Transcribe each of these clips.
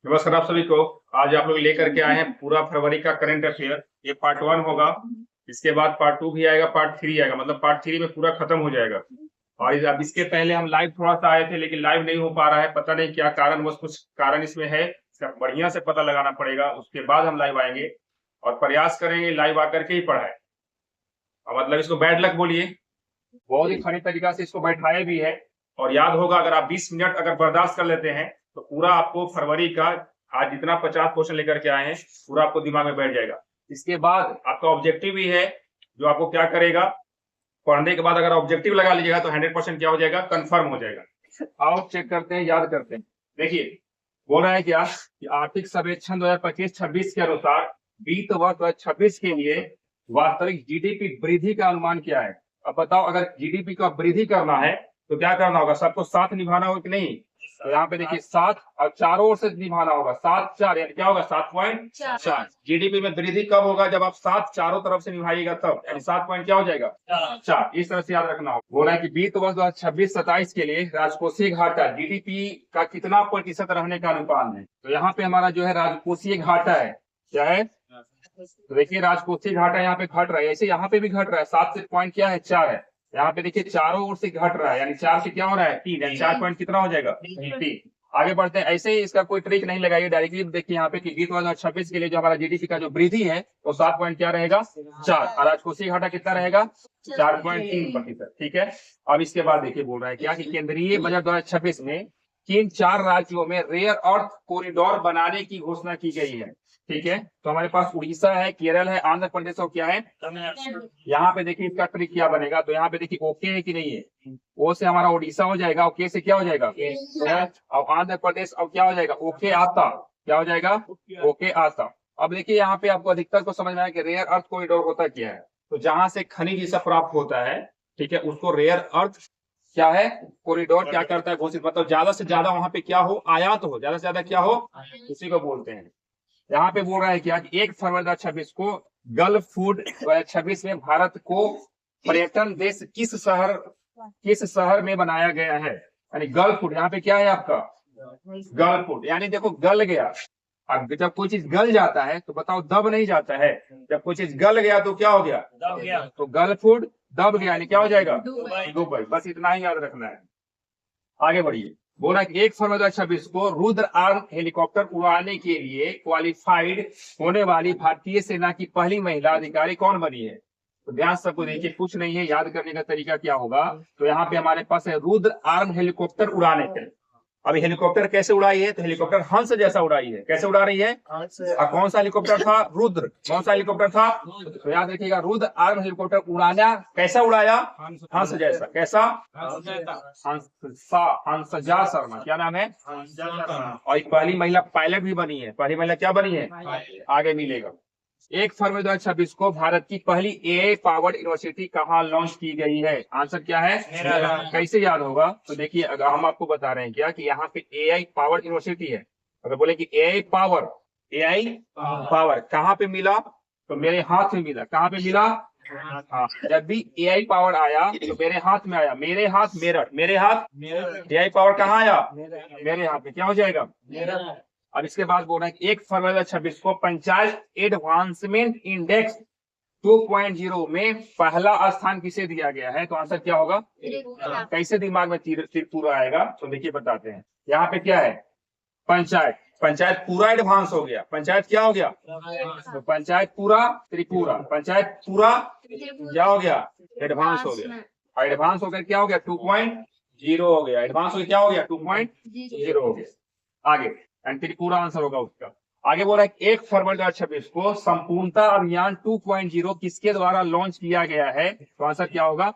नमस्कार आप सभी को। आज आप लोग लेकर के आए हैं पूरा फरवरी का करंट अफेयर। ये पार्ट 1 होगा, इसके बाद पार्ट 2 भी आएगा, पार्ट 3 आएगा, मतलब पार्ट 3 में पूरा खत्म हो जाएगा। और अब इसके पहले हम लाइव थोड़ा सा आए थे, लेकिन लाइव नहीं हो पा रहा है, पता नहीं क्या कारण, बस कुछ कारण इसमें है, इसका बढ़िया से पता लगाना पड़ेगा, उसके बाद हम लाइव आएंगे और प्रयास करेंगे लाइव आकर के ही पढ़ाए। मतलब इसको बैड लक बोलिए, बहुत ही खड़ी तरीका से इसको बैठाए भी है। और याद होगा, अगर आप 20 मिनट अगर बर्दाश्त कर लेते हैं तो पूरा आपको फरवरी का आज जितना 50 क्वेश्चन लेकर के आए हैं पूरा आपको दिमाग में बैठ जाएगा। इसके बाद आपका ऑब्जेक्टिव भी है, जो आपको क्या करेगा, पढ़ने के बाद अगर ऑब्जेक्टिव लगा लीजिएगा तो 100% क्या हो जाएगा, कंफर्म हो जाएगा। आओ चेक करते हैं, याद करते हैं। देखिए बोल रहा है क्या कि आर्थिक सर्वेक्षण 2025-26 के अनुसार वित्त वर्ष 2026 के लिए वास्तविक जीडीपी वृद्धि का अनुमान क्या है। अब बताओ, अगर जीडीपी का वृद्धि करना है तो क्या करना होगा, सबको साथ निभाना होगा कि नहीं। तो यहाँ पे देखिए 7 और चारों ओर से निभाना होगा, 7 4 यानी क्या होगा 7.4। जीडीपी में वृद्धि कब होगा, जब आप 7 चारों तरफ से निभाइएगा तब, यानी 7 पॉइंट क्या हो जाएगा 4। इस तरह से याद रखना होगा। बोला है कि वित्त वर्ष 2026-27 के लिए राजकोषीय घाटा जीडीपी का कितना प्रतिशत रहने का अनुमान है। तो यहाँ पे हमारा जो है राजकोषीय घाटा है, क्या है, तो देखिए राजकोषीय घाटा यहाँ पे घट रहा है, ऐसे यहाँ पे भी घट रहा है, 7 से पॉइंट क्या है 4 है। यहाँ पे देखिए चारों ओर से घट रहा है, यानी 4 से क्या हो रहा है 3, यानी 4 पॉइंट कितना हो जाएगा 3। आगे बढ़ते हैं, ऐसे ही इसका कोई ट्रिक नहीं लगाइए, डायरेक्टली देखिए यहाँ पे कि 2026 के लिए जो हमारा जीडीपी का जो वृद्धि है वो 7 पॉइंट क्या रहेगा 4, और राजकोषीय घाटा कितना रहेगा 4.3%। ठीक है। अब इसके बाद देखिए बोल रहा है क्या कि केंद्रीय बजट 2026 में किन 4 राज्यों में रेयर अर्थ कॉरिडोर बनाने की घोषणा की गई है। ठीक है, तो हमारे पास उड़ीसा है, केरल है, आंध्र प्रदेश और क्या है, यहाँ पे देखिए इसका ट्रिक क्या बनेगा। तो यहाँ पे देखिए ओके है कि नहीं है, ओ से हमारा उड़ीसा हो जाएगा, ओके से क्या हो जाएगा और आंध्र प्रदेश, और क्या हो जाएगा ओके आता, क्या हो जाएगा ओके आता। अब देखिए यहाँ पे आपको अधिकतर को समझ में आया कि रेयर अर्थ कॉरिडोर होता क्या है। तो जहां से खनिज जैसा प्राप्त होता है, ठीक है, उसको रेयर अर्थ क्या है कॉरिडोर क्या करता है घोषित, मतलब ज्यादा से ज्यादा वहां पे क्या हो, आयात हो, ज्यादा से ज्यादा क्या हो, उसी को बोलते हैं। यहाँ पे बोल रहा है क्या कि 1 फरवरी 2026 को गल्फ फूड 2026 में भारत को पर्यटन देश किस शहर में बनाया गया है। यानी गल्फ फूड यहाँ पे क्या है आपका गल्फ फूड, यानी देखो गल गया। अब जब कोई चीज गल जाता है तो बताओ दब नहीं जाता है, जब कोई चीज गल गया तो क्या हो गया दब गया। तो गल्फ फूड दब गया यानी क्या हो जाएगा दुबई। बस इतना ही याद रखना है, आगे बढ़िए। बोला कि 1 फरवरी 2026 को रुद्र आर्म हेलीकॉप्टर उड़ाने के लिए क्वालिफाइड होने वाली भारतीय सेना की पहली महिला अधिकारी कौन बनी है। तो ध्यान सबको देखिए, कुछ नहीं है, याद करने का तरीका क्या होगा। तो यहाँ पे हमारे पास है रुद्र आर्म हेलीकॉप्टर उड़ाने के। अभी हेलीकॉप्टर कैसे उड़ाई है, तो हेलीकॉप्टर हंस जैसा उड़ाई है। कैसे उड़ा रही है, और कौन सा हेलीकॉप्टर था रुद्र, कौन सा हेलीकॉप्टर था, तो याद रखिएगा रुद्र आर्म हेलीकॉप्टर उड़ाना कैसा उड़ाया, हंस जैसा। कैसा, हंसजा शर्मा, क्या नाम है, और एक पहली महिला पायलट भी बनी है। पहली महिला क्या बनी है, आगे मिलेगा। 1 फरवरी 2026 को भारत की पहली एआई पावर्ड यूनिवर्सिटी कहाँ लॉन्च की गई है। आंसर क्या है, कैसे याद होगा, तो देखिए अगर हम आपको बता रहे हैं क्या कि यहाँ पे एआई पावर्ड यूनिवर्सिटी है। अगर बोले कि एआई पावर कहाँ पे मिला, तो मेरे हाथ में मिला। कहाँ पे मिला, हाँ, जब भी एआई पावर आया तो मेरे हाथ में आया, मेरे हाथ मेरठ, मेरे हाथ एआई पावर कहाँ आया, मेरे हाथ में, क्या हो जाएगा। अब इसके बाद बोल रहे हैं कि 1 फरवरी 2026 को पंचायत एडवांसमेंट इंडेक्स 2.0 में पहला स्थान किसे दिया गया है। तो आंसर क्या होगा, कैसे दिमाग में त्रिपुरा आएगा, तो देखिए बताते हैं। यहाँ पे क्या है पंचायत पूरा एडवांस हो गया, पंचायत क्या हो गया, तो पंचायत पूरा त्रिपुरा, पंचायत पूरा क्या हो गया एडवांस हो गया, और एडवांस होकर क्या हो गया 2.0 हो गया, एडवांस होकर क्या हो गया 2.0 हो गया। आगे त्रिपुरा आंसर होगा उसका। आगे बोल रहा है 1 फरवरी 2026 को संपूर्णता अभियान 2.0 किसके द्वारा लॉन्च किया गया है। तो आंसर क्या होगा,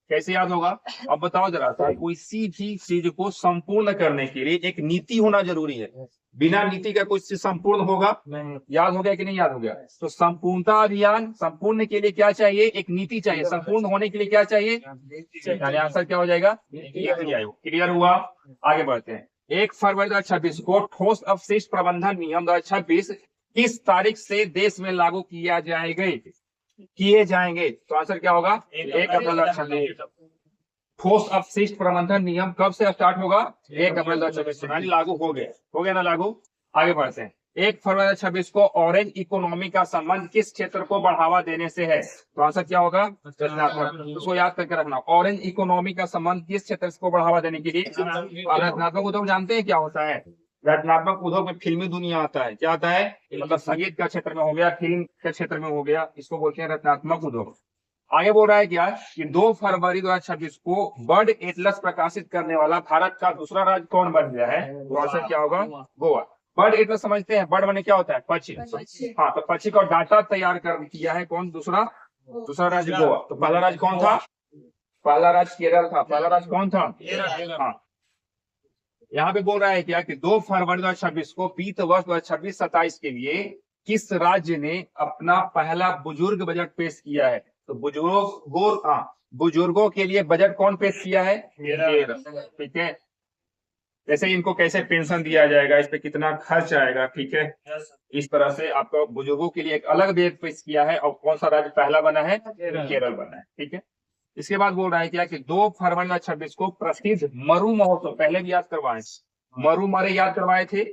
कैसे याद होगा। अब बताओ जरा सा, किसी भी चीज को संपूर्ण करने के लिए एक नीति होना जरूरी है, बिना नीति का कोई चीज संपूर्ण होगा, याद हो गया कि नहीं याद हो गया। तो संपूर्णता अभियान संपूर्ण के लिए क्या चाहिए, एक नीति चाहिए, संपूर्ण होने के लिए क्या चाहिए, यानी आंसर क्या हो जाएगा, क्लियर हुआ। आगे बढ़ते हैं। 1 फरवरी 2026 को ठोस अपशिष्ट प्रबंधन नियम 2026 किस तारीख से देश में लागू किए जाएंगे। तो आंसर क्या होगा 1 अप्रैल 2026। ठोस अपशिष्ट प्रबंधन नियम कब से स्टार्ट होगा? 1 अप्रैल 2026 से, यानी लागू हो गया ना लागू। आगे बढ़ते हैं। 1 फरवरी 2026 को ऑरेंज इकोनॉमी का संबंध किस क्षेत्र को बढ़ावा देने से है? तो आंसर क्या होगा? रचनात्मक। उसको याद करके रखना, ऑरेंज इकोनॉमी का संबंध किस क्षेत्र को बढ़ावा देने के लिए? रचनात्मक उद्योग जानते हैं क्या होता है? रचनात्मक उद्योग में फिल्मी दुनिया आता है। क्या आता है? मतलब संगीत का क्षेत्र में हो गया, फिल्म के क्षेत्र में हो गया, इसको बोलते हैं रचनात्मक उद्योग। आगे बोल रहा है क्या कि 2 फरवरी 2026 को बर्ड एटलस प्रकाशित करने वाला भारत का दूसरा राज्य कौन बन गया है? तो आंसर क्या होगा? गोवा। बर्ड एटलस समझते हैं, बर्ड माने क्या होता है? पक्षी। हाँ, तो पक्षी का डाटा तैयार कर किया है कौन? दूसरा राज्य गोवा। तो पहला राज्य कौन था? पहला राज्य केरल था। पहला राज्य कौन था? हाँ, यहाँ पे बोल रहा है क्या कि 2 फरवरी 2026 को वित्त वर्ष 2026-27 के लिए किस राज्य ने अपना पहला बुजुर्ग बजट पेश किया है? तो बुजुर्गों के लिए बजट कौन पेश किया है? ठीक है। जैसे इनको कैसे पेंशन दिया जाएगा, इस पे कितना खर्च आएगा, ठीक है, इस तरह से आपको बुजुर्गों के लिए एक अलग बजट पेश किया है। और कौन सा राज्य पहला बना है? केरल बना है। ठीक है। इसके बाद बोल रहा है क्या कि 2 फरवरी 2026 को प्रसिद्ध मरु महोत्सव, पहले भी याद करवाए, मरु मरे याद करवाए थे।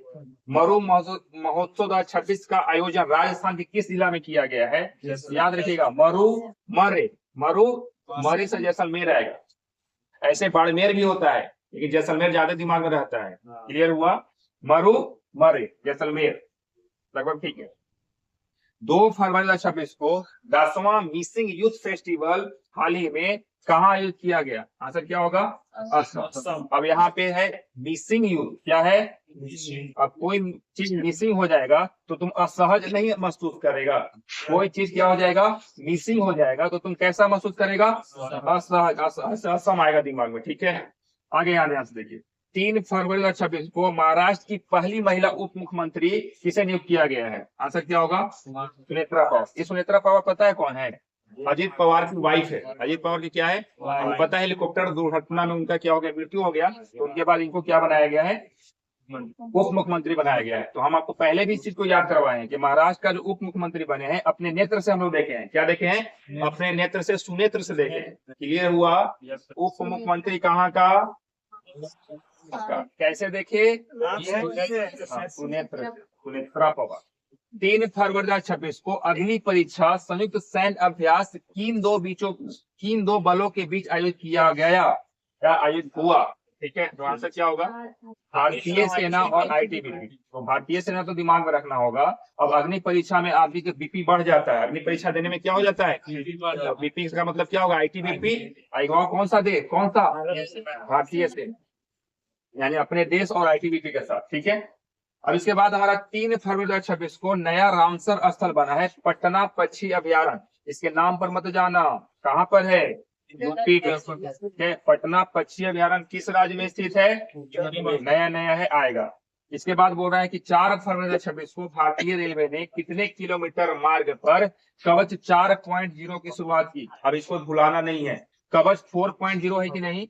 मरु महोत्सव 2026 का आयोजन राजस्थान के किस जिला में किया गया है? याद रखिएगा, मरु मरे से जैसलमेर आएगा। ऐसे बाड़मेर भी होता है, लेकिन जैसलमेर ज्यादा दिमाग में रहता है। क्लियर हुआ? मरु मरे जैसलमेर, लगभग ठीक है। 2 फरवरी 2026 को 10वां मिसिंग यूथ फेस्टिवल हाल ही में कहाँ आयोजित किया गया? आंसर क्या होगा? असम। अब यहाँ पे है मिसिंग यूथ, क्या है? अब कोई चीज मिसिंग हो जाएगा तो तुम असहज नहीं महसूस करेगा। कोई चीज क्या हो जाएगा? मिसिंग हो जाएगा तो तुम कैसा महसूस करेगा? असहज, असम आएगा दिमाग में। ठीक है, आगे ध्यान से देखिए। 3 फरवरी 2026 को महाराष्ट्र की पहली महिला उप मुख्यमंत्री किसे नियुक्त किया गया है? आंसर क्या होगा? सुनेत्रा पवार। ये सुनेत्रा पवार पता है कौन है? अजीत पवार की वाइफ है। अजीत पवार की क्या है? पता है, हेलीकॉप्टर दुर्घटना में उनका क्या हो गया? मृत्यु हो गया। तो उनके बाद इनको क्या बनाया गया है? उप मुख्यमंत्री बनाया गया है। तो हम आपको पहले भी इस चीज को याद करवाए हैं कि महाराष्ट्र का जो उप मुख्यमंत्री बने हैं अपने नेत्र से हम लोग देखे हैं। क्या देखे हैं? अपने नेत्र से, सुनेत्र से देखे हैं। क्लियर हुआ? उप मुख्यमंत्री कहाँ का? कैसे देखे? सुनेत्रा पवार। 3 फरवरी 2026 को अग्नि परीक्षा संयुक्त सैन्य अभ्यास किन दो बलों के बीच आयोजित किया गया? क्या आयोजित हुआ? ठीक है, तो आंसर क्या होगा? भारतीय सेना और आईटीबीपी। तो भारतीय सेना तो दिमाग में रखना होगा। अब अग्नि परीक्षा में आदमी का बीपी बढ़ जाता है। अग्नि परीक्षा देने में क्या हो जाता है? बीपी का मतलब क्या होगा? आईटीबीपी। कौन सा दे? कौन सा? भारतीय सेना, यानी अपने देश और आईटीबीपी के साथ। ठीक है। अब इसके बाद हमारा 3 फरवरी 2026 को नया रामसर स्थल बना है, पटना पक्षी अभ्यारण्य। इसके नाम पर मत जाना, कहाँ पर है? यूपी में। पटना पक्षी अभ्यारण्य किस राज्य में स्थित है? नया है, आएगा। इसके बाद बोल रहा है कि 4 फरवरी 2026 को भारतीय रेलवे ने कितने किलोमीटर मार्ग पर कवच 4.0 की शुरुआत की? अब इसको भुलाना नहीं है। कवच 4.0 है कि नहीं?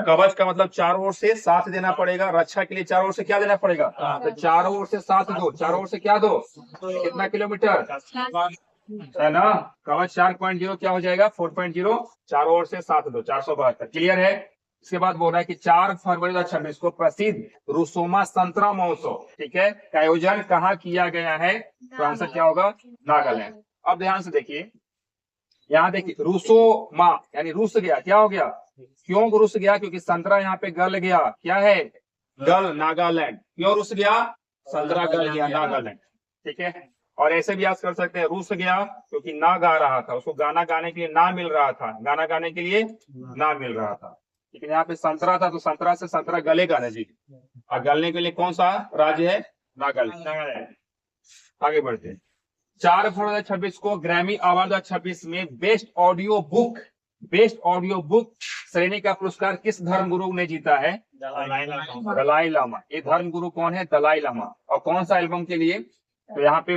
कवच का मतलब चारों ओर से साथ देना पड़ेगा। रक्षा के लिए चारों ओर से क्या देना पड़ेगा? तो चारों ओर से साथ दो। चारों ओर से क्या दो? कितना किलोमीटर है ना? कवच 4.0 क्या हो जाएगा? 4.0। चारों ओर से साथ दो, 472। क्लियर है? इसके बाद बोल रहा है कि 4 फरवरी 2026 को प्रसिद्ध रुसोमा संतरा महोत्सव, ठीक है, का आयोजन कहाँ किया गया है? तो आंसर क्या होगा? नागालैंड। अब ध्यान से देखिए, यहाँ देखिए, रुसोमा यानी रुस गया। क्या हो गया? क्यों रुस गया? क्योंकि संतरा यहाँ पे गल गया। क्या है? गल, नागालैंड। क्यों रुस गया? संतरा गल गया, नागालैंड। ठीक है। और ऐसे भी याद कर सकते हैं, रुस गया क्योंकि ना गा रहा था, उसको गाना गाने के लिए ना मिल रहा था, गाना गाने के लिए ना मिल रहा था। लेकिन यहाँ पे संतरा था तो संतरा से संतरा गलेगा ना जी। और गलने के लिए कौन सा राज्य है? नागालैंड। आगे बढ़ते हैं। 4 फरवरी 2026 को ग्रैमी अवार्ड 2026 में बेस्ट ऑडियो बुक श्रेणी का पुरस्कार किस धर्मगुरु ने जीता है? दलाई लामा। ये धर्मगुरु कौन है? दलाई लामा। और कौन सा एल्बम के लिए? तो यहाँ पे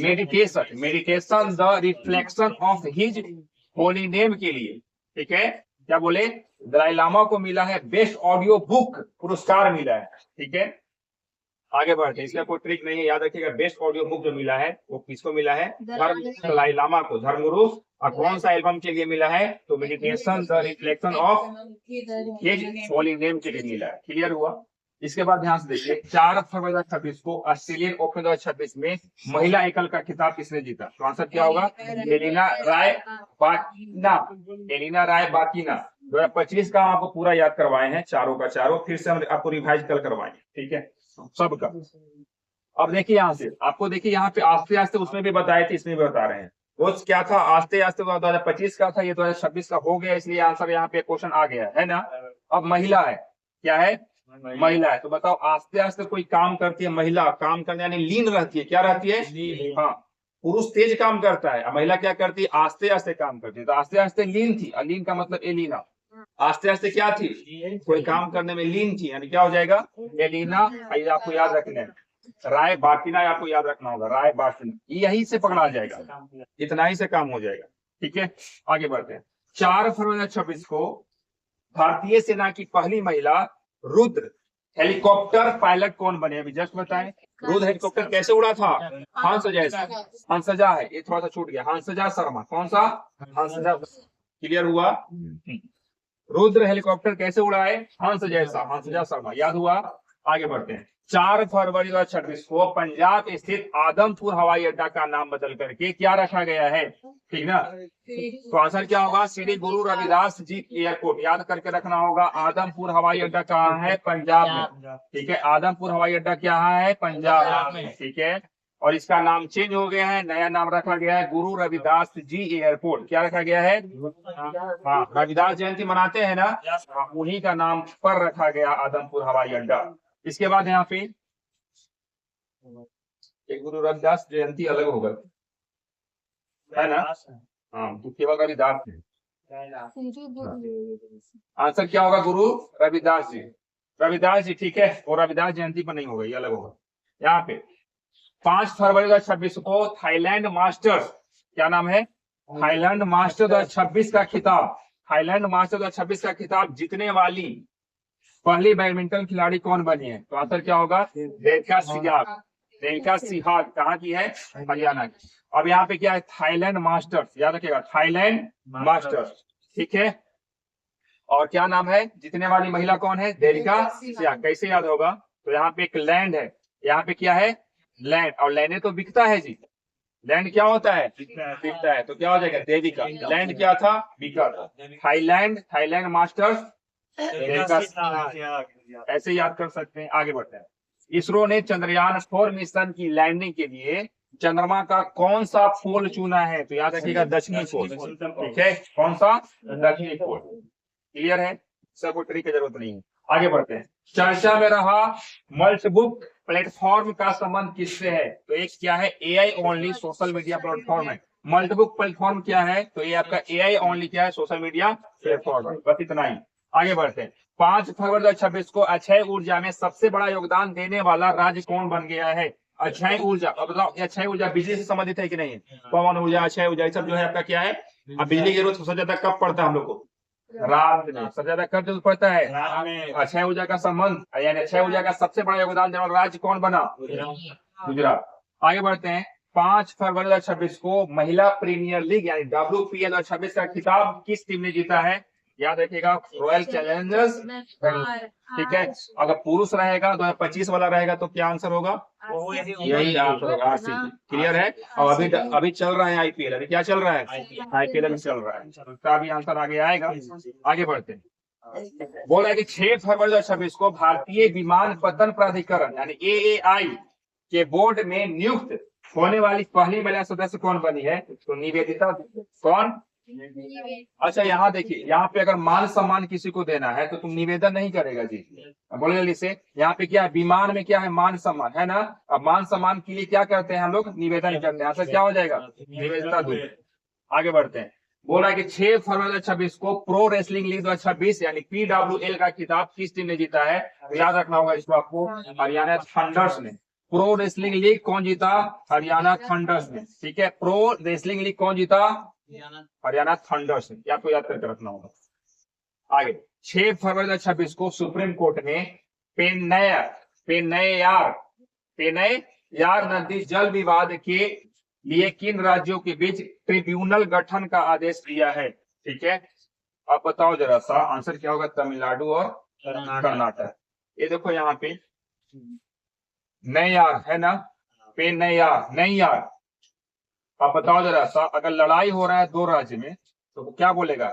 meditation the reflection of his holy name के लिए। ठीक है, क्या बोले? दलाई लामा को मिला है बेस्ट ऑडियो बुक पुरस्कार मिला है। ठीक है, आगे बढ़ते हैं, इसका कोई ट्रिक नहीं है, याद रखिएगा। बेस्ट ऑडियो बुक जो मिला है वो किसको मिला है? धर्म दलाई लामा को, धर्मगुरु। और कौन सा एल्बम के लिए मिला है? तो meditation the reflection of holy name के लिए मिला है। क्लियर हुआ? इसके बाद ध्यान से देखिए, 4 फरवरी 2026 को ऑस्ट्रेलियन ओपन 2026 में महिला एकल का खिताब किसने जीता? तो आंसर क्या होगा? एलिना राय बाकिना। एलिना राय बाकिना। 2025 का आपको पूरा याद करवाए हैं, चारों का चारों। फिर से हम आपको रिवाइज कल करवाएंगे, ठीक है, सबका। अब देखिए यहाँ से, आपको देखिए यहाँ पे आस्ते आस्ते उसमें भी बताए थे, इसमें भी बता रहे हैं। वो क्या था? आस्ते आस्ते 2025 का था, ये 2026 का हो गया, इसलिए आंसर यहाँ पे क्वेश्चन आ गया है ना। अब महिला है, क्या है? महिला है। तो बताओ, आस्ते आस्ते कोई काम करती है महिला, काम करने यानी लीन रहती है, क्या रहती है? हाँ, पुरुष तेज काम करता है, महिला क्या करती है? आस्ते आस्ते काम करती है। तो आस्ते आस्ते लीन थी, लीन का मतलब एलिना। आस्ते आस्ते क्या थी? कोई काम करने में लीन थी, यानी क्या हो जाएगा? एलिना। आपको याद रखना है, राय बाकिना आपको याद रखना होगा, राय बाकिना, यही से पकड़ा जाएगा, इतना ही से काम हो जाएगा, ठीक है। आगे बढ़ते हैं। 4 फरवरी 2026 को भारतीय सेना की पहली महिला रुद्र हेलीकॉप्टर पायलट कौन बने? अभी जस्ट बताएं। रुद्र हेलीकॉप्टर कैसे उड़ा था? हंसजा है, ये थोड़ा सा छूट गया, हंसजा शर्मा। कौन सा? हंसजा। क्लियर हुआ? रुद्र हेलीकॉप्टर कैसे उड़ा है? हंसजा शर्मा, याद हुआ? आगे बढ़ते हैं। 4 फरवरी 2026 को पंजाब स्थित आदमपुर हवाई अड्डा का नाम बदल करके क्या रखा गया है? ठीक ना। तो आंसर क्या होगा? श्री गुरु रविदास जी एयरपोर्ट, याद करके रखना होगा। आदमपुर हवाई अड्डा कहाँ है? पंजाब में, ठीक है। आदमपुर हवाई अड्डा क्या है? पंजाब में, ठीक है। और इसका नाम चेंज हो गया है, नया नाम रखा गया है गुरु रविदास जी एयरपोर्ट। क्या रखा गया है? हाँ, रविदास जयंती मनाते हैं ना, उन्हीं का नाम पर रखा गया आदमपुर हवाई अड्डा। इसके बाद यहाँ पे एक गुरु रविदास जयंती अलग होगा, है ना। हाँ, तो केवल रविदास है। आंसर क्या होगा? गुरु रविदास जी, रविदास जी, ठीक है। और रविदास जयंती पर नहीं होगा, ये अलग होगा। यहाँ पे 5 फरवरी 2026 को थाईलैंड मास्टर्स, क्या नाम है? थाईलैंड मास्टर 2026 का खिताब, थाईलैंड मास्टर 2026 का खिताब जीतने वाली पहली बैडमिंटन खिलाड़ी कौन बनी है? तो आंसर क्या होगा? रेखा सिहाग। रेखा सिहाग कहाँ की है? हरियाणा की। अब यहाँ पे क्या है? थाईलैंड मास्टर्स, याद रखिएगा, थाईलैंड मास्टर्स, ठीक है। और क्या नाम है? जीतने वाली महिला कौन है? रेखा सिहाग। कैसे याद होगा? तो यहाँ पे एक लैंड है, यहाँ पे क्या है? लैंड। और लैंड तो बिकता है जी, लैंड क्या होता है? बिकता है। तो क्या हो जाएगा? देविका। लैंड क्या था? बिका था। थाईलैंड, थाईलैंड मास्टर्स, ऐसे याद कर सकते हैं। आगे बढ़ते हैं। इसरो ने चंद्रयान 4 मिशन की लैंडिंग के लिए चंद्रमा का कौन सा पोल चुना है? तो याद रखिएगा, दक्षिणी पोल, ठीक है। कौन सा? दक्षिणी पोल। क्लियर है? सबको ट्रिक की जरूरत नहीं है। आगे बढ़ते हैं। चर्चा में रहा मल्टीबुक प्लेटफॉर्म का संबंध किससे है? तो एक क्या है? AI only social media platform है। मल्टीबुक प्लेटफॉर्म क्या है? तो ये आपका एआई ओनली क्या है? सोशल मीडिया प्लेटफॉर्म है। बस इतना ही। आगे बढ़ते हैं। 5 फरवरी 2026 को अक्षय ऊर्जा में सबसे बड़ा योगदान देने वाला राज्य कौन बन गया है? अक्षय ऊर्जा। अब बताओ, अक्षय ऊर्जा बिजली से संबंधित है कि नहीं? पवन ऊर्जा, अक्षय ऊर्जा, सब जो है आपका क्या है? अब बिजली की जरूरत सबसे ज्यादा कब पड़ता है हम लोग को? रात में। सबसे ज्यादा कब जरूरत पड़ता है? अक्षय ऊर्जा का संबंध, यानी अक्षय ऊर्जा का सबसे बड़ा योगदान देने वाला राज्य कौन बना? गुजरात। आगे बढ़ते हैं। 5 फरवरी 2026 को महिला प्रीमियर लीग यानी WPL 2026 का खिताब किस टीम ने जीता है? याद रखिएगा, रॉयल चैलेंजर्स, ठीक है। अगर पुरुष रहेगा 2025 वाला रहेगा तो क्या आंसर होगा? यही आंसर होगा, RCB। क्लियर है? और अभी चल रहा है आईपीएल। अभी क्या चल रहा है? आईपीएल में चल रहा है। उसका भी आंसर आगे आएगा। आगे बढ़ते हैं। बोला है कि 6 फरवरी 2026 को भारतीय विमानपत्तन प्राधिकरण यानी AAI के बोर्ड में नियुक्त होने वाली पहली महिला सदस्य कौन बनी है? तो निवेदिता। कौन? अच्छा, यहाँ देखिए, यहाँ पे अगर मान सम्मान किसी को देना है तो तुम निवेदन नहीं करेगा जी, बोले जल्दी से। यहाँ पे क्या है? विमान में क्या है? मान सम्मान है ना। अब मान सम्मान के लिए क्या करते हैं हम लोग? निवेदन करते हैं। आंसर क्या हो जाएगा? निवेदिता दूबे। आगे बढ़ते हैं। बोला कि 6 फरवरी 2026 को प्रो रेसलिंग लीग 2026 यानी PWL का खिताब किस टीम ने जीता है? तो याद रखना होगा इसको आपको, हरियाणा थंडर्स ने। प्रो रेसलिंग लीग कौन जीता? हरियाणा थंडर्स ने, ठीक है। प्रो रेसलिंग लीग कौन जीता? हरियाणा थंडर्स ने। आपको याद करके रखना होगा। आगे 6 फरवरी 2026 को सुप्रीम कोर्ट ने पेन्नैयार पेन्नैयार नदी जल विवाद के लिए किन राज्यों के बीच ट्रिब्यूनल गठन का आदेश दिया है? ठीक है, अब बताओ जरा सा आंसर क्या होगा? तमिलनाडु और कर्नाटक। ये देखो यहाँ पे नैयार है ना, पेन्नैयार नैयार। अब बताओ जरा सा, अगर लड़ाई हो रहा है दो राज्य में तो क्या बोलेगा?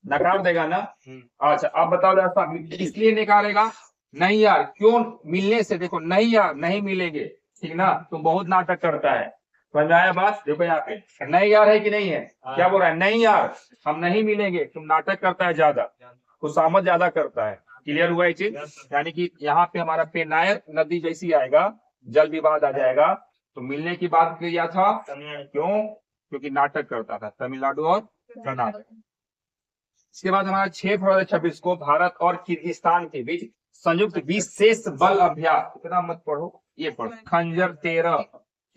नकार देगा ना। अच्छा अब बताओ जरा सा, इसलिए निकालेगा नहीं यार, क्यों? मिलने से, देखो नहीं यार नहीं मिलेंगे, ठीक ना, तो बहुत नाटक करता है। समझ में आया बात? देखो यहाँ पे नहीं यार है कि नहीं है, क्या बोल रहा है? नहीं यार हम नहीं मिलेंगे, तुम नाटक करता है ज्यादा, खुशामद ज्यादा करता है। क्लियर हुआ ये चीज? यानी कि यहाँ पे हमारा पेन्नायर नदी जैसी आएगा, जल विवाद आ जाएगा, तो मिलने की बात किया था, क्यों? क्योंकि नाटक करता था, तमिलनाडु और कर्नाटक। इसके बाद हमारा 6 फरवरी 26 को भारत और किर्गिस्तान के बीच संयुक्त विशेष बल अभ्यास, इतना मत पढ़ो, ये पढ़ो, खंजर 13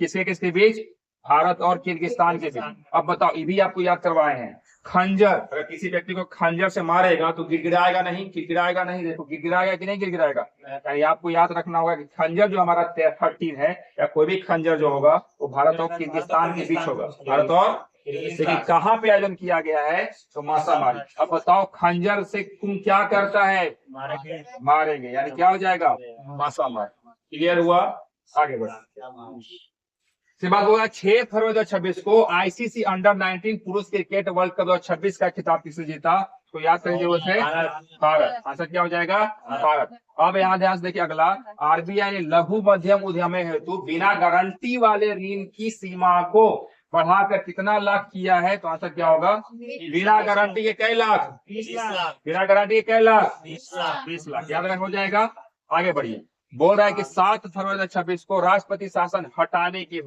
किसके बीच? भारत और किर्गिस्तान के बीच। अब बताओ, ये भी आपको याद करवाए हैं। खंजर, अगर किसी व्यक्ति को खंजर से मारेगा तो गिड़गिड़ाएगा नहीं, गिड़गिड़ाएगा नहीं, देखो गिड़गिड़ाएगा कि नहीं गिड़गिड़ाएगा? यानी आपको याद रखना होगा कि खंजर जो हमारा 13 है, या कोई भी खंजर जो होगा वो भारत और किर्गिस्तान के बीच होगा। भारत और, लेकिन कहाँ पे आयोजन किया गया है? तो मासामारी। अब बताओ खंजर से खून क्या करता है? मारेंगे, यानी क्या हो जाएगा? मासामारी। क्लियर हुआ? आगे बढ़ा। इसके बाद होगा 6 फरवरी 2026 को आईसीसी अंडर 19 पुरुष क्रिकेट वर्ल्ड कप 2026 का खिताब किसने जीता? तो याद करने की जरूरत है, भारत। आंसर क्या हो जाएगा? भारत। अब यहाँ ध्यान से देखिए अगला, आरबीआई ने लघु मध्यम उद्यम हेतु बिना गारंटी वाले ऋण की सीमा को बढ़ाकर कितना लाख किया है? तो आंसर क्या होगा? बिना गारंटी के कई लाख? 20 लाख। बिना गारंटी के कई लाख? 20 लाख। याद रख हो जाएगा। आगे बढ़िए, बोल रहा है कि 7 फरवरी 2026 को राष्ट्रपति शासन हटाने के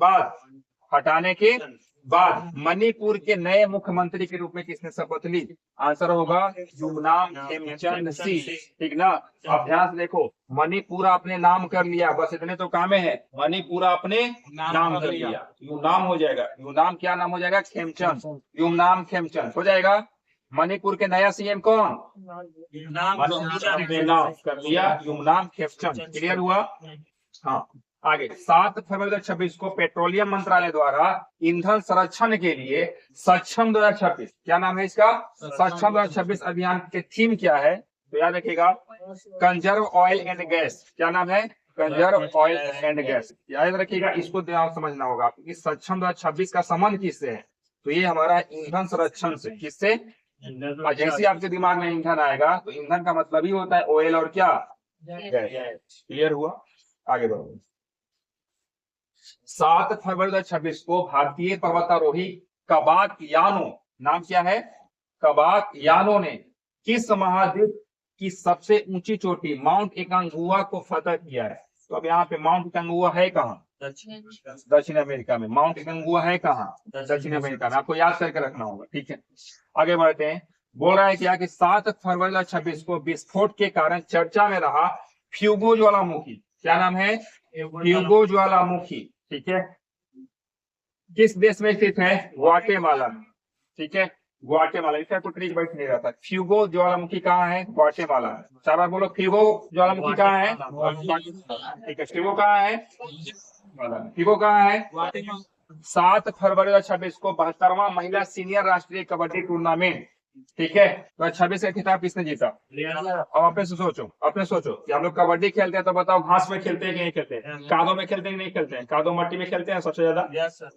बाद मणिपुर के नए मुख्यमंत्री के रूप में किसने शपथ ली? आंसर होगा यूमनाम खेमचंद सिंह, ठीक ना। अभ्यास देखो, मणिपुर आपने नाम कर लिया, बस इतने तो कामे है, मणिपुर आपने नाम कर लिया, यूमनाम हो जाएगा। यूमनाम क्या नाम हो जाएगा? खेमचंद, यूमनाम खेमचंद हो जाएगा। मणिपुर के नया सीएम कौन? नाम कर लिया, यूमनाम खेमचंद। क्लियर हुआ? हाँ आगे, 7 फरवरी 2026 को पेट्रोलियम मंत्रालय द्वारा ईंधन संरक्षण के लिए सक्षम 2026, क्या नाम है इसका? सक्षम 2026 अभियान के थीम क्या है? तो याद रखिएगा, कंजर्व ऑयल एंड गैस। क्या नाम है? Conserve oil and gas. याद रखिएगा, इसको ध्यान समझना होगा कि सक्षम 2026 का संबंध किससे है? तो ये हमारा ईंधन संरक्षण से। किससे? जैसे आपके दिमाग में ईंधन आएगा तो ईंधन का मतलब ही होता है ऑयल और क्या? गैस। क्लियर हुआ? आगे बढ़ो। 7 फरवरी 2026 को भारतीय पर्वतारोही कबाक यानो, नाम क्या है? कबाक यानो ने किस महाद्वीप की सबसे ऊंची चोटी माउंट एकांगुआ को फतह किया है? तो अब यहाँ पे माउंट एकांगुआ है कहाँ? दक्षिण अमेरिका में। माउंट एकांगुआ है कहाँ? दक्षिण अमेरिका में। आपको याद करके रखना होगा, ठीक है। आगे बढ़ते हैं। बोल रहा है क्या कि 7 फरवरी 2026 को विस्फोट के कारण चर्चा में रहा फ्यूगो ज्वालामुखी, क्या नाम है? फ्यूगो ज्वालामुखी, ठीक है, किस देश में स्थित है? ग्वाटेमाला में, ठीक है, ग्वाटेमाला। इसका कोई ट्रिक बैठ नहीं रहता। फ्यूगो ज्वालामुखी कहाँ है? ग्वाटेमाला। चार बार बोलो, फ्यूगो ज्वालामुखी कहाँ है? ठीक है, फ्यूगो कहाँ है? फ्यूगो कहाँ है? 7 फरवरी 2026 को 72वां महिला सीनियर राष्ट्रीय कबड्डी टूर्नामेंट, ठीक है, तो 26 का खिताब किसने जीता? अब अपने से सोचो, अपने सोचो कि हम लोग कबड्डी खेलते हैं तो बताओ घास में खेलते हैं कि नहीं खेलते हैं? कादों में खेलते हैं कि नहीं खेलते हैं? कादो मट्टी में खेलते हैं सबसे ज्यादा,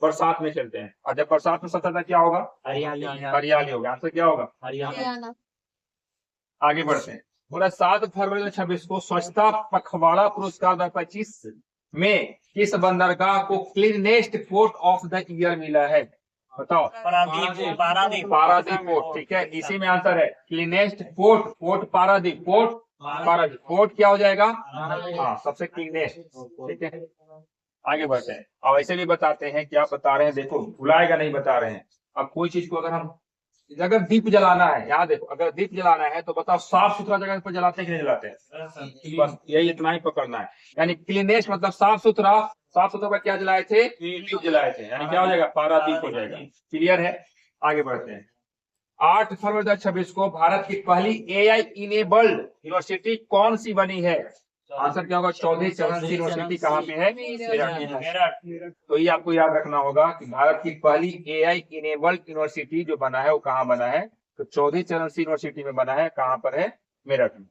बरसात में खेलते हैं। और जब बरसात में सबसे ज्यादा क्या होगा? हरियाली होगा। आंसर क्या होगा? हरियाणा। आगे बढ़ते हैं। बोला 7 फरवरी 2026 को स्वच्छता पखवाड़ा पुरस्कार 2025 में किस बंदरगाह को cleanest port of the year मिला है? बताओ। पारादीप पोर्ट, ठीक है, इसी में आंसर है cleanest port. Port Paradip, port Paradip. Port क्या हो जाएगा? हाँ, सबसे क्लीनेस्ट, ठीक है। आगे बढ़ते हैं। अब ऐसे भी बताते हैं, क्या बता रहे हैं, देखो भुलाएगा नहीं, बता रहे हैं। अब कोई चीज को अगर दीप जलाना है, यहाँ देखो, अगर दीप जलाना है तो बताओ साफ सुथरा जगह पर जलाते हैं कि नहीं जलाते हैं? बस यही इतना ही पकड़ना है। यानी क्लीनेस्ट मतलब साफ सुथरा। साफ सुथरा क्या जलाए थे? दीप जलाए थे, यानी क्या हो जाएगा? पारादीप हो जाएगा। क्लियर है? आगे बढ़ते हैं। 8 फरवरी 2026 को भारत की पहली AI इनेबल्ड यूनिवर्सिटी कौन सी बनी है? आंसर क्या होगा? चौधरी चरण सिंह यूनिवर्सिटी कहाँ पे है? मेरठ। तो ये आपको याद रखना होगा कि भारत की पहली AI इनेबल्ड यूनिवर्सिटी जो बना है वो कहाँ बना है? तो चौधरी चरण सिंह यूनिवर्सिटी में बना है। कहाँ पर है? मेरठ में।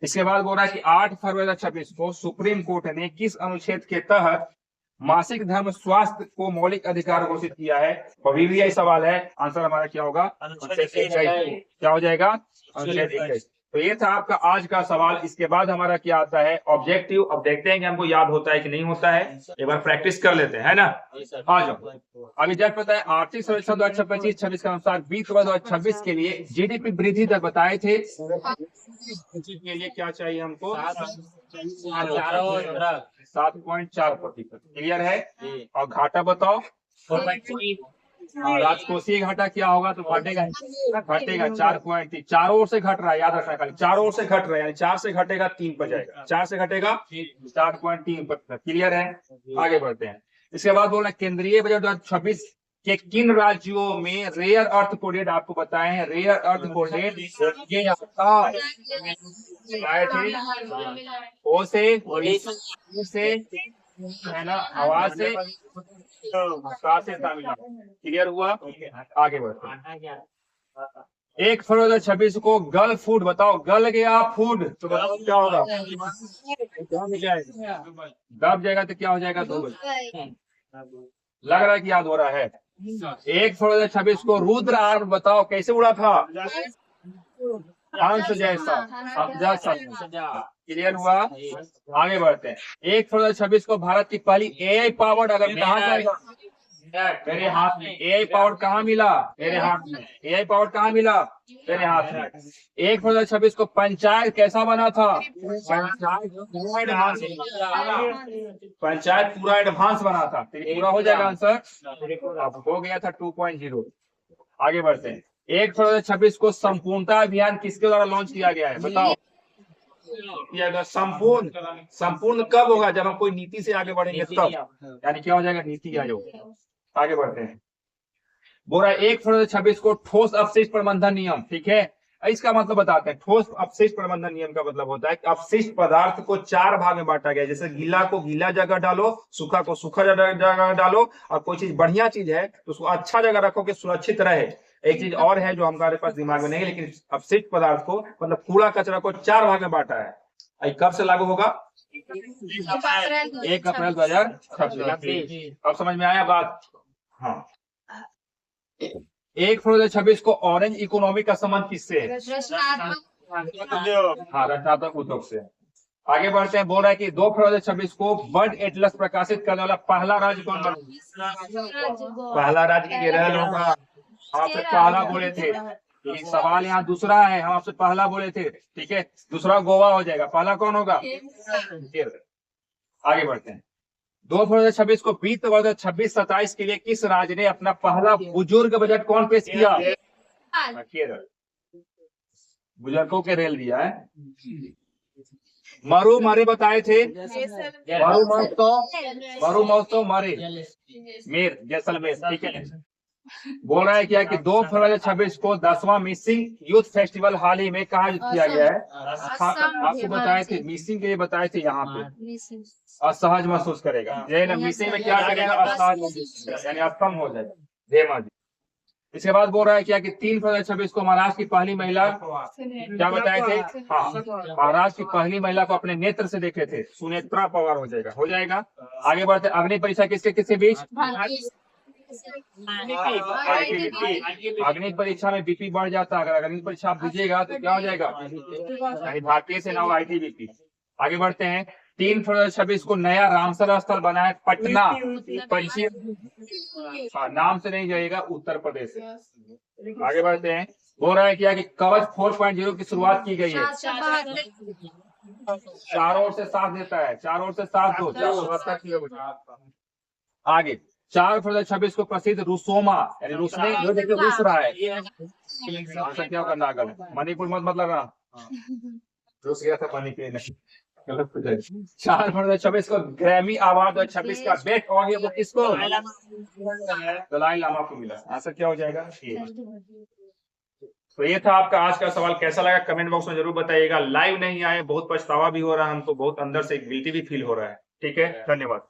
इसके बाद बोल रहा है कि 8 फरवरी 2026 को सुप्रीम कोर्ट ने किस अनुच्छेद के तहत मासिक धर्म स्वास्थ्य को मौलिक अधिकार घोषित किया है? अभी भी यही सवाल है। आंसर हमारा क्या होगा? अनुच्छेद 21। क्या हो जाएगा? अनुच्छेद 21। तो ये था आपका आज का सवाल। इसके बाद हमारा क्या आता है? ऑब्जेक्टिव। अब देखते हैं कि हमको याद होता है कि नहीं होता है। एक बार प्रैक्टिस कर लेते हैं, है ना? आ जाओ। अभी जब पता है आर्थिक सर्वेक्षण 2025-26 के अनुसार 2026 के लिए जीडीपी वृद्धि दर बताए थे। के लिए क्या चाहिए हमको? 7.4%। क्लियर है? और घाटा बताओ। राजकोषीय घाटा क्या होगा? तो घटेगा 4.3। चारों ओर से घट रहा है, याद रखना। खाली चारों ओर से घट रहा है, यानी 4 से घटेगा 3 पर जाएगा। 4 से घटेगा 4.3%। क्लियर है? आगे बढ़ते हैं। इसके बाद बोल रहे हैं केंद्रीय बजट 2026 के किन राज्यों में रेयर अर्थ कोडेड आपको बताए? रेयर अर्थ कोडेड ये ओ से है ना, आवाज से तमिलनाडु। क्लियर हुआ? आगे बढ़ते हैं। 1 फरवरी 2026 को गल फूड बताओ। गल गया फूड तो बताओ क्या होगा? दब जाएगा तो क्या हो जाएगा? लग रहा है कि याद हो रहा है। 1 फरवरी 2026 को रुद्र आर्म बताओ कैसे उड़ा था? हंस जैसा। क्लियर हुआ? आगे बढ़ते हैं। 1 फरवरी 2026 को भारत की पहली AI पावर्ड अगर कहाँ जाएगा? मेरे हाथ में। AI पावर्ड कहाँ मिला? मेरे हाथ में। AI पावर्ड कहाँ मिला? मेरे हाथ में। 1 फरवरी 2026 को पंचायत कैसा बना था? पंचायत पूरा एडवांस बना था। पूरा हो जाएगा आंसर। अब हो गया था 2.0। आगे बढ़ते हैं। 1 फरवरी 2026 को संपूर्णता अभियान किसके द्वारा लॉन्च किया गया है? बताओ। संपूर्ण कब होगा? जब हम कोई नीति से आगे बढ़ेंगे तब। यानी क्या हो जाएगा? नीति आयोग। आगे बढ़ते हैं। बोल रहा है 1 फरवरी 2026 को ठोस अपशिष्ट प्रबंधन नियम। ठीक है, इसका मतलब बताते हैं। ठोस अपशिष्ट प्रबंधन नियम का मतलब होता है कि अपशिष्ट पदार्थ को 4 भाग में बांटा गया। जैसे गीला को गीला जगह डालो, सूखा को सूखा जगह डालो, और कोई चीज बढ़िया चीज है तो उसको अच्छा जगह रखो कि सुरक्षित रहे। एक चीज और है जो हमारे पास दिमाग में नहीं है, लेकिन अपशिष्ट पदार्थ को मतलब कूड़ा कचरा को 4 भाग में बांटा है। कब से लागू होगा? 1 अप्रैल 2026। अब समझ में आया बात? हाँ। 1 फरवरी 2026 को ऑरेंज इकोनॉमी का संबंध किससे है? हाँ, रचनात्मक उद्योग से। आगे बढ़ते हैं। बोल रहा है कि 2 फरवरी 2026 को बर्ड एटलस प्रकाशित करने वाला पहला राज्य कौन बना? पहला राज्य केरल होगा। आपसे पहला बोले थे। सवाल यहाँ दूसरा है, हम आपसे पहला बोले थे। ठीक है, दूसरा गोवा हो जाएगा। पहला कौन होगा? केरल। आगे बढ़ते हैं। 2 फरवरी 2026 को वित्त वर्ष 26-27 के लिए किस राज्य ने अपना पहला बुजुर्ग बजट कौन पेश किया? केरल। बुजुर्गों के रेल दिया है। मरु मरे बताए थे। मरु महोत्सव मरे मेर जैसलमेर। ठीक है। बोल रहा है क्या कि 2 फरवरी 2026 को 10वां मिसिंग यूथ फेस्टिवल हाल ही में कहा किया गया है? आपको बताए थे मिसिंग के लिए, बताए थे यहाँ पे असहज महसूस करेगा। मिसिंग में क्या करेगा? असहज, यानी असम हो जाएगा। इसके बाद बोल रहा है क्या कि 3 फरवरी 2026 को महाराष्ट्र की पहली महिला क्या बताए थे? हाँ, महाराष्ट्र की पहली महिला को अपने नेत्र से देखे थे। सुनेत्रा पवार हो जाएगा। हो जाएगा। आगे बढ़ते। अग्नि परीक्षा किसके किसके बीच? अग्नि परीक्षा में बीपी बढ़ जाता है। अगर अग्नि परीक्षा आप दीजिएगा तो क्या हो जाएगा? यानी भारतीय सेना और ITBP। आगे बढ़ते हैं। 3 फरवरी 2026 को नया रामसर स्थल बना है पटना पश्चिम। नाम से नहीं जाएगा, उत्तर प्रदेश। आगे बढ़ते हैं। हो रहा है क्या कि कवच 4.0 की शुरुआत की गई है। चारों ओर से साथ देता है। चारों ओर से साथ दो। आगे 4 फरवरी 2026 को प्रसिद्ध रूसोमा, यानी रूस रहा है। आंसर क्या होगा? नागल। मणिपुर मत लगाना। रूस गया था पानी पीने। 4 फरवरी 2026 को ग्रैमी अवार्ड 2026 का बेस्ट ऑडियो बुक किसको? दलाई लामा को मिला। आंसर क्या हो जाएगा? तो ये था आपका आज का सवाल, कैसा लगा कमेंट बॉक्स में जरूर बताइएगा। लाइव नहीं आए, बहुत पछतावा भी हो रहा है हमको, बहुत अंदर से एक गिल्टी भी फील हो रहा है। ठीक है, धन्यवाद।